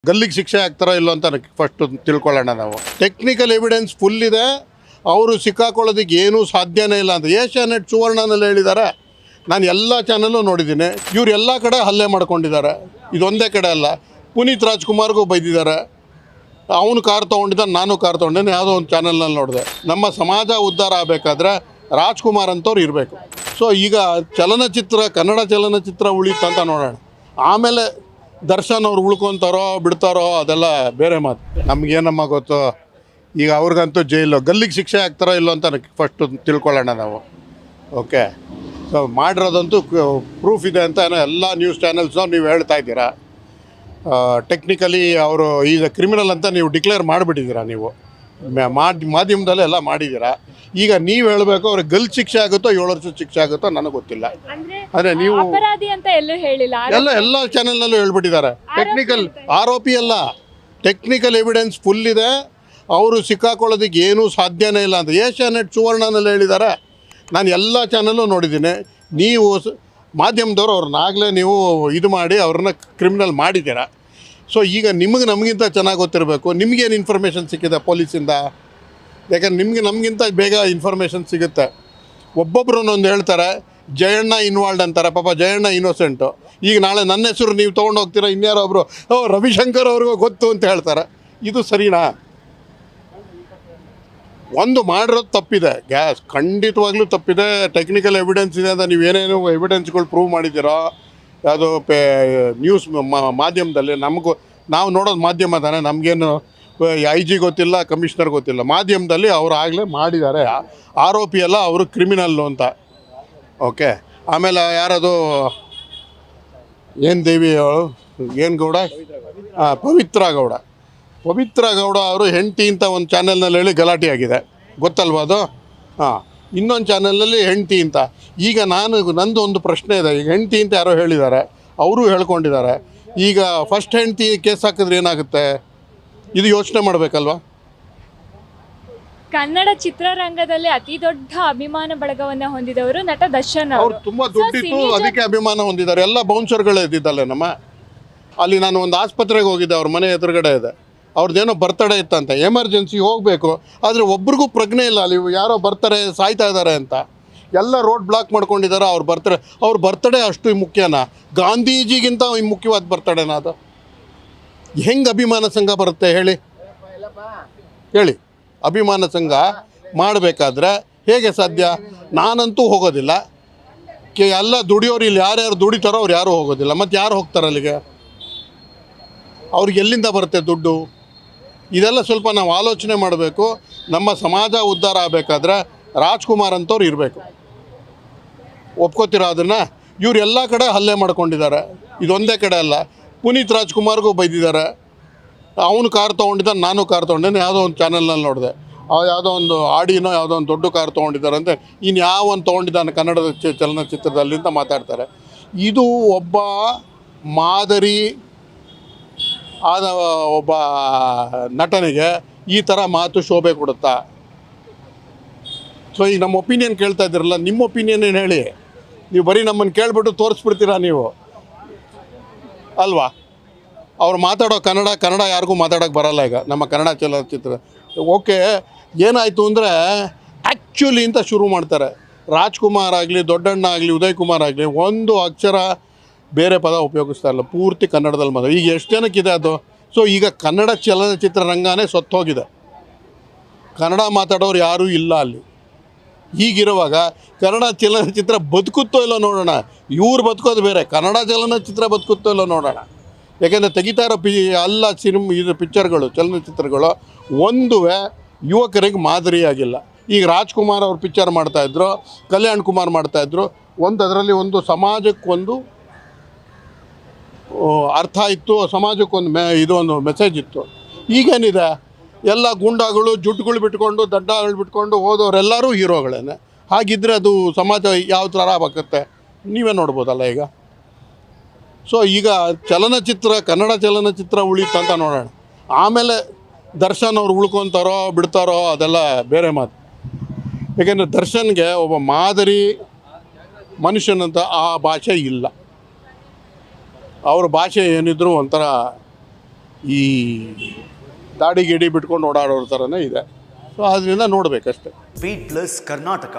ಗಲ್ಲಿಗೆ ಶಿಕ್ಷೆ ಆಗ್ತಾರೋ ಇಲ್ಲೋ ಅಂತ ಫಸ್ಟ್ ತಿಳ್ಕೊಳ್ಳೋಣ. ನಾವು ಟೆಕ್ನಿಕಲ್ ಎವಿಡೆನ್ಸ್ ಫುಲ್ ಇದೆ, ಅವರು ಸಿಕ್ಕಾಕೊಳ್ಳೋದಕ್ಕೆ ಏನೂ ಸಾಧ್ಯನೇ ಇಲ್ಲ ಅಂತ ಏಷ್ಯಾನೆಟ್ ಸುವರ್ಣನಲ್ಲಿ ಹೇಳಿದ್ದಾರೆ. ನಾನು ಎಲ್ಲ ಚಾನಲ್ಲು ನೋಡಿದ್ದೀನಿ. ಇವ್ರು ಎಲ್ಲ ಕಡೆ ಹಲ್ಲೆ ಮಾಡ್ಕೊಂಡಿದ್ದಾರೆ, ಇದೊಂದೇ ಕಡೆ ಅಲ್ಲ. ಪುನೀತ್ ರಾಜ್ಕುಮಾರ್ಗೂ ಬೈದಿದ್ದಾರೆ. ಅವನು ಕಾರ್ ತೊಗೊಂಡಿದ್ದ, ನಾನು ಕಾರ್ ತೊಗೊಂಡಿದ್ದೀನಿ, ಯಾವುದೋ ಒಂದು ಚಾನಲ್ನಲ್ಲಿ ನೋಡಿದೆ. ನಮ್ಮ ಸಮಾಜ ಉದ್ಧಾರ ಆಗಬೇಕಾದ್ರೆ ರಾಜ್ಕುಮಾರ್ ಅಂತವ್ರು ಇರಬೇಕು. ಸೊ ಈಗ ಚಲನಚಿತ್ರ, ಕನ್ನಡ ಚಲನಚಿತ್ರ ಉಳಿತಂತ ನೋಡೋಣ. ಆಮೇಲೆ ದರ್ಶನ್ ಅವ್ರು ಉಳ್ಕೊತಾರೋ ಬಿಡ್ತಾರೋ ಅದೆಲ್ಲ ಬೇರೆ ಮಾತು. ನಮಗೇನಮ್ಮ ಗೊತ್ತು. ಈಗ ಅವ್ರಿಗಂತೂ ಜೈಲು, ಗಲ್ಲಿಗೆ ಶಿಕ್ಷೆ ಆಗ್ತಾರೋ ಇಲ್ಲೋ ಅಂತ ಫಸ್ಟ್ ತಿಳ್ಕೊಳ್ಳೋಣ ನಾವು. ಓಕೆ, ಸೊ ಮಾಡಿರೋದಂತೂ ಪ್ರೂಫ್ ಇದೆ ಅಂತ ಎಲ್ಲ ನ್ಯೂಸ್ ಚಾನೆಲ್ಸ್ನೂ ನೀವು ಹೇಳ್ತಾ ಇದ್ದೀರಾ. ಟೆಕ್ನಿಕಲಿ ಅವರು ಈಗ ಕ್ರಿಮಿನಲ್ ಅಂತ ನೀವು ಡಿಕ್ಲೇರ್ ಮಾಡಿಬಿಟ್ಟಿದ್ದೀರಾ. ನೀವು ಮಾಧ್ಯಮದಲ್ಲೇ ಎಲ್ಲ ಮಾಡಿದ್ದೀರಾ. ಈಗ ನೀವು ಹೇಳಬೇಕು ಅವ್ರಿಗೆ ಗಲ್ ಶಿಕ್ಷೆ ಆಗುತ್ತೋ 7 ವರ್ಷದ ಶಿಕ್ಷೆ ಆಗುತ್ತೋ ನನಗೆ ಗೊತ್ತಿಲ್ಲ. ಅಂದರೆ ನೀವು ಎಲ್ಲ ಚಾನೆಲ್ನಲ್ಲೂ ಹೇಳ್ಬಿಟ್ಟಿದ್ದಾರೆ. ಟೆಕ್ನಿಕಲ್ ಆರೋಪಿ ಅಲ್ಲ, ಟೆಕ್ನಿಕಲ್ ಎವಿಡೆನ್ಸ್ ಫುಲ್ ಇದೆ, ಅವರು ಸಿಕ್ಕಾಕೊಳ್ಳೋದಕ್ಕೆ ಏನೂ ಸಾಧ್ಯನೇ ಇಲ್ಲ ಅಂತ ಏಷ್ಯಾನೆಟ್ ಸುವರ್ಣನಲ್ಲಿ ಹೇಳಿದ್ದಾರೆ. ನಾನು ಎಲ್ಲ ಚಾನಲ್ಲು ನೋಡಿದ್ದೀನಿ. ನೀವು ಮಾಧ್ಯಮದವರು ಅವ್ರನ್ನಾಗಲೇ ನೀವು ಇದು ಮಾಡಿ ಅವ್ರನ್ನ ಕ್ರಿಮಿನಲ್ ಮಾಡಿದ್ದೀರಾ. ಸೊ ಈಗ ನಿಮಗೆ ನಮಗಿಂತ ಚೆನ್ನಾಗಿ ಗೊತ್ತಿರಬೇಕು. ನಿಮಗೇನು ಇನ್ಫಾರ್ಮೇಷನ್ ಸಿಕ್ಕಿದೆ ಪೊಲೀಸಿಂದ? ಯಾಕಂದ್ರೆ ನಮಗಿಂತ ಬೇಗ ಇನ್ಫಾರ್ಮೇಷನ್ ಸಿಗುತ್ತೆ. ಒಬ್ಬೊಬ್ಬರು ಒಂದು ಹೇಳ್ತಾರೆ, ಜಯಣ್ಣ ಇನ್ವಾಲ್ಡ್ ಅಂತಾರೆ. ಪಾಪ ಜಯಣ್ಣ ಇನ್ನೋಸೆಂಟು. ಈಗ ನಾಳೆ ನನ್ನ ಹೆಸರು ನೀವು ತೊಗೊಂಡು ಹೋಗ್ತೀರಾ, ಇನ್ಯಾರೋ ಒಬ್ಬರು ರವಿಶಂಕರ್ ಅವ್ರಿಗೂ ಗೊತ್ತು ಅಂತ ಹೇಳ್ತಾರೆ. ಇದು ಸರಿನಾ? ಒಂದು ಮಾಡಿರೋದು ತಪ್ಪಿದೆ, ಖಂಡಿತವಾಗ್ಲೂ ತಪ್ಪಿದೆ. ಟೆಕ್ನಿಕಲ್ ಎವಿಡೆನ್ಸ್ ಇದೆ ಅಂತ ನೀವೇನೇನು ಎವಿಡೆನ್ಸ್ಗಳು ಪ್ರೂವ್ ಮಾಡಿದ್ದೀರೋ, ಯಾವುದೋ ನ್ಯೂಸ್ ಮಾಧ್ಯಮದಲ್ಲಿ ನಾವು ನೋಡೋದು ಮಾಧ್ಯಮ ತಾನೇ. ನಮಗೇನು IG ಗೊತ್ತಿಲ್ಲ, ಕಮಿಷನರ್ ಗೊತ್ತಿಲ್ಲ. ಮಾಧ್ಯಮದಲ್ಲಿ ಅವರು ಆಗಲೇ ಮಾಡಿದ್ದಾರೆ. ಆರೋಪಿ ಅಲ್ಲ, ಅವರು ಕ್ರಿಮಿನಲ್ಲು ಅಂತ. ಓಕೆ, ಆಮೇಲೆ ಯಾರದು ಏನು ದೇವಿ ಅವಳು, ಏನು ಗೌಡ, ಪವಿತ್ರ ಗೌಡ ಅವರು ಹೆಂಡತಿ ಅಂತ ಒಂದು ಚಾನೆಲ್ನಲ್ಲಿ ಹೇಳಿ ಗಲಾಟೆ ಆಗಿದೆ, ಗೊತ್ತಲ್ವ ಅದು? ಇನ್ನೊಂದು ಚಾನಲಲ್ಲಿ ಹೆಂಡತಿ ಅಂತ. ಈಗ ನಂದು ಒಂದು ಪ್ರಶ್ನೆ ಇದೆ. ಈಗ ಹೆಂಡತಿ ಅಂತ ಯಾರೋ ಹೇಳಿದ್ದಾರೆ, ಅವರು ಹೇಳ್ಕೊಂಡಿದ್ದಾರೆ. ಈಗ ಫಸ್ಟ್ ಹೆಂಡತಿ ಕೇಸ್ ಹಾಕಿದ್ರೆ ಏನಾಗುತ್ತೆ? ಇದು ಯೋಚನೆ ಮಾಡಬೇಕಲ್ವ? ಕನ್ನಡ ಚಿತ್ರರಂಗದಲ್ಲಿ ಅತಿ ದೊಡ್ಡ ಅಭಿಮಾನ ಬಳಗವನ್ನು ಹೊಂದಿದವರು ನಟ ದರ್ಶನ್ ಅವರು. ತುಂಬ ದುಡ್ಡಿತ್ತು, ಅದಕ್ಕೆ ಅಭಿಮಾನ ಹೊಂದಿದ್ದಾರೆ. ಎಲ್ಲ ಬೌನ್ಸರ್ಗಳೇ ಇದ್ದಿದ್ದಲ್ಲ ನಮ್ಮ ಅಲ್ಲಿ. ನಾನು ಒಂದು ಆಸ್ಪತ್ರೆಗೆ ಹೋಗಿದ್ದೆ, ಅವ್ರ ಮನೆ ಎದುರುಗಡೆ ಇದೆ. ಅವ್ರದ್ದೇನೋ ಬರ್ತಡೇ ಇತ್ತಂತೆ, ಎಮರ್ಜೆನ್ಸಿ ಹೋಗಬೇಕು. ಆದರೆ ಒಬ್ರಿಗೂ ಪ್ರಜ್ಞೆ ಇಲ್ಲ, ಅಲ್ಲಿ ಯಾರೋ ಬರ್ತಾರೆ ಸಾಯ್ತಾ ಇದ್ದಾರೆ ಅಂತ. ಎಲ್ಲ ರೋಡ್ ಬ್ಲಾಕ್ ಮಾಡ್ಕೊಂಡಿದ್ದಾರೆ. ಅವ್ರ ಬರ್ತಡೇ ಅಷ್ಟು ಮುಖ್ಯನಾ? ಗಾಂಧೀಜಿಗಿಂತ ಮುಖ್ಯವಾದ ಬರ್ತಡೇನಾ ಅದು? ಹೆಂಗೆ ಅಭಿಮಾನ ಸಂಘ ಬರುತ್ತೆ ಹೇಳಿ? ಅಭಿಮಾನ ಸಂಘ ಮಾಡಬೇಕಾದ್ರೆ ಹೇಗೆ ಸಾಧ್ಯ? ನಾನಂತೂ ಹೋಗೋದಿಲ್ಲ. ಎಲ್ಲ ದುಡಿಯೋರು, ಇಲ್ಲಿ ಯಾರ್ಯಾರು ದುಡಿತಾರೋ ಅವ್ರು ಯಾರೂ ಹೋಗೋದಿಲ್ಲ. ಮತ್ತು ಯಾರು ಹೋಗ್ತಾರೆ ಅಲ್ಲಿಗೆ? ಅವ್ರಿಗೆ ಎಲ್ಲಿಂದ ಬರುತ್ತೆ ದುಡ್ಡು? ಇದೆಲ್ಲ ಸ್ವಲ್ಪ ನಾವು ಆಲೋಚನೆ ಮಾಡಬೇಕು. ನಮ್ಮ ಸಮಾಜ ಉದ್ಧಾರ ಆಗಬೇಕಾದ್ರೆ ರಾಜ್ಕುಮಾರ್ ಅಂತವ್ರು ಇರಬೇಕು. ಒಪ್ಕೋತೀರಾ ಅದನ್ನು? ಇವ್ರು ಎಲ್ಲ ಕಡೆ ಹಲ್ಲೆ ಮಾಡ್ಕೊಂಡಿದ್ದಾರೆ, ಇದೊಂದೇ ಕಡೆ ಅಲ್ಲ. ಪುನೀತ್ ರಾಜ್ಕುಮಾರ್ಗೂ ಬೈದಿದ್ದಾರೆ. ಅವನು ಕಾರ್ ತೊಗೊಂಡಿದ್ದ, ನಾನು ಕಾರ್ ತೊಗೊಂಡಿದ್ದೀನಿ, ಯಾವುದೋ ಒಂದು ಚಾನಲ್ನಲ್ಲಿ ನೋಡಿದೆ. ಯಾವುದೋ ಒಂದು ಆಡಿನೋ ಯಾವುದೋ ಒಂದು ದೊಡ್ಡ ಕಾರ್ ತೊಗೊಂಡಿದ್ದಾರೆ ಅಂತ. ಇನ್ನು ಯಾವೊಂದು ತೊಗೊಂಡಿದ್ದಾನೆ ಕನ್ನಡದ ಚಲನಚಿತ್ರದಲ್ಲಿ ಅಂತ ಮಾತಾಡ್ತಾರೆ. ಇದು ಒಬ್ಬ ಮಾದರಿ ಆದ ಒಬ್ಬ ನಟನಿಗೆ ಈ ಥರ ಮಾತು ಶೋಭೆ ಕೊಡುತ್ತಾ? ಸೊ ಈಗ ನಮ್ಮ ಒಪಿನಿಯನ್ ಕೇಳ್ತಾ ಇದ್ದೀರಲ್ಲ, ನಿಮ್ಮ ಒಪಿನಿಯನ್ ಏನು ಹೇಳಿ? ನೀವು ಬರೀ ನಮ್ಮನ್ನು ಕೇಳ್ಬಿಟ್ಟು ತೋರಿಸ್ಬಿಡ್ತೀರಾ ನೀವು ಅಲ್ವಾ? ಅವ್ರು ಮಾತಾಡೋ ಕನ್ನಡ ಯಾರಿಗೂ ಮಾತಾಡೋಕ್ಕೆ ಬರಲ್ಲ ಈಗ ನಮ್ಮ ಕನ್ನಡ ಚಲನಚಿತ್ರ. ಓಕೆ, ಏನಾಯಿತು ಅಂದರೆ ಆ್ಯಕ್ಚುಲಿ ಅಂತ ಶುರು ಮಾಡ್ತಾರೆ. ರಾಜ್ಕುಮಾರ್ ಆಗಲಿ, ದೊಡ್ಡಣ್ಣ ಆಗಲಿ, ಉದಯ್ ಕುಮಾರ್ ಆಗಲಿ, ಒಂದು ಅಕ್ಷರ ಬೇರೆ ಪದ ಉಪಯೋಗಿಸ್ತಾ ಇಲ್ಲ, ಪೂರ್ತಿ ಕನ್ನಡದಲ್ಲಿ ಮಾತ್ರ. ಈಗ ಎಷ್ಟು ಜನಕ್ಕಿದೆ ಅದು? ಸೊ ಈಗ ಕನ್ನಡ ಚಲನಚಿತ್ರ ರಂಗನೇ ಸತ್ತೋಗಿದೆ, ಕನ್ನಡ ಮಾತಾಡೋರು ಯಾರೂ ಇಲ್ಲ ಅಲ್ಲಿ. ಹೀಗಿರುವಾಗ ಕನ್ನಡ ಚಲನಚಿತ್ರ ಬದುಕುತ್ತೋ ಇಲ್ಲೋ ನೋಡೋಣ. ಇವ್ರು ಬದುಕೋದು ಬೇರೆ, ಕನ್ನಡ ಚಲನಚಿತ್ರ ಬದುಕುತ್ತೋ ಇಲ್ಲೋ ನೋಡೋಣ. ಯಾಕೆಂದರೆ ತೆಗಿತಾ ಇರೋ ಇದು ಪಿಕ್ಚರ್ಗಳು, ಚಲನಚಿತ್ರಗಳು ಒಂದೂ ಯುವಕರಿಗೆ ಮಾದರಿಯಾಗಿಲ್ಲ. ಈಗ ರಾಜ್ಕುಮಾರ್ ಅವ್ರು ಪಿಕ್ಚರ್ ಮಾಡ್ತಾಯಿದ್ರು, ಕಲ್ಯಾಣ್ ಕುಮಾರ್ ಮಾಡ್ತಾಯಿದ್ರು. ಅದರಲ್ಲಿ ಒಂದು ಸಮಾಜಕ್ಕೊಂದು ಅರ್ಥ ಇತ್ತು, ಸಮಾಜಕ್ಕೊಂದು ಇದೊಂದು ಮೆಸೇಜ್ ಇತ್ತು. ಈಗೇನಿದೆ, ಎಲ್ಲ ಗುಂಡಾಗಳು, ಜುಟ್ಟುಗಳು ಬಿಟ್ಕೊಂಡು, ದಡ್ಡಗಳು ಬಿಟ್ಕೊಂಡು ಹೋದವರೆಲ್ಲರೂ ಹೀರೋಗಳೇನೆ. ಹಾಗಿದ್ದರೆ ಅದು ಸಮಾಜ ಯಾವ ಥರ ಆಗುತ್ತೆ ನೀವೇ ನೋಡ್ಬೋದಲ್ಲ ಈಗ. ಸೊ ಈಗ ಕನ್ನಡ ಚಲನಚಿತ್ರ ಉಳಿತಂತ ನೋಡೋಣ. ಆಮೇಲೆ ದರ್ಶನ್ ಅವ್ರು ಉಳ್ಕೊತಾರೋ ಬಿಡ್ತಾರೋ ಅದೆಲ್ಲ ಬೇರೆ ಮಾತು. ಯಾಕೆಂದರೆ ದರ್ಶನ್ಗೆ ಒಬ್ಬ ಮಾದರಿ ಮನುಷ್ಯನಂತ ಆ ಭಾಷೆ ಇಲ್ಲ. ಅವ್ರ ಭಾಷೆ ಏನಿದ್ರು ಒಂಥರ ಈ ದಾಡಿ ಗಿಡಿ ಬಿಟ್ಕೊಂಡು ಓಡಾಡೋರ ಥರನೇ ಇದೆ. ಸೊ ಅದರಿಂದ ನೋಡಬೇಕಷ್ಟೆ. Beet plus Karnataka.